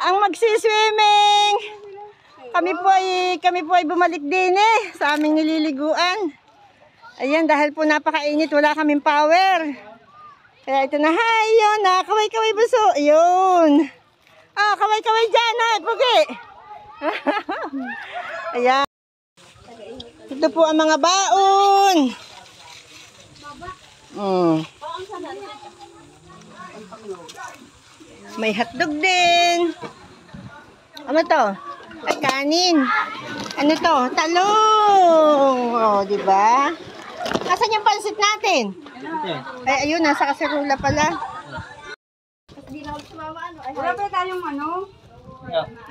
ang magsiswimming. Kami po ay bumalik din sa aming nililiguan. Ayan, dahil po napakainit, wala kaming power. Kaya ito na, ayun na, kaway-kaway buso. Ayun. Ah, kaway-kaway dyan na, pugi. Ayan. Ito po ang mga baon. May hotdog din. Ano to? Ay, kanin. Ano to? Talong. Oh, di ba? Asan yung pansit natin? Ay, ayun, nasa kaserula pala. Wala pa tayong ano?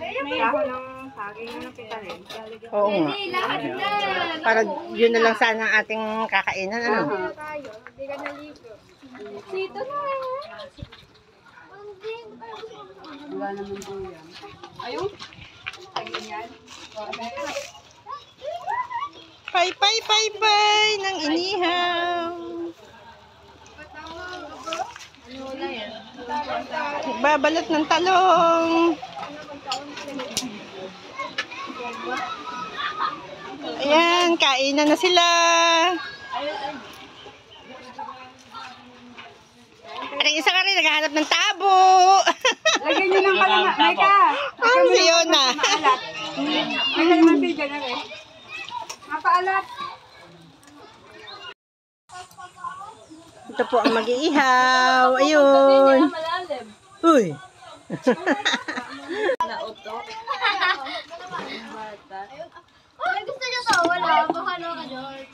May ako ng saging na pitalin. Oo nga. Para yun na lang sana ang ating kakainan. Ano? Hindi ka naligo. Dito na. Wala naman po yan. Ayun. Saging yan. Pay ng inihaw. Babalot ng talong. Ayan, kainan na sila. At ang isa ka rin, naghahanap ng tabo. Lagyan nyo ng kalaman. Mika! Ang siyo na. May kalaman pidya na rin. Mapaalat. Ito po ang mag-iihaw. Ayun. Uy. Nauto. Oh, gusto niyo to? Wala. Bahala ka, George.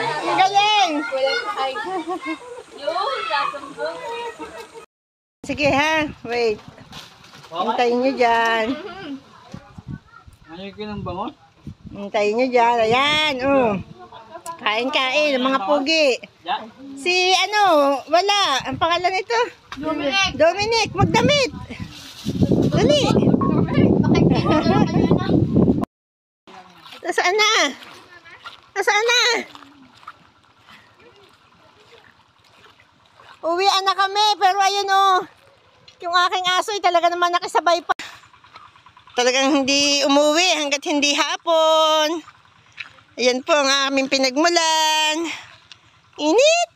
Ang galing. Sige ha. Wait. Hintayin nyo dyan. Ano yung kinang Hintayin nyo dyan. Ayan. Kain-kain. Ang mga pugi. Si ano, wala. Ang pangalan nito? Dominic. Magdamit. Dali. Nasaan na? Nasaan na? Uwian na kami. Pero ayun yung aking aso talaga naman nakisabay pa. Talagang hindi umuwi hanggat hindi hapon. Ayan po ang aming pinagmulan. Init!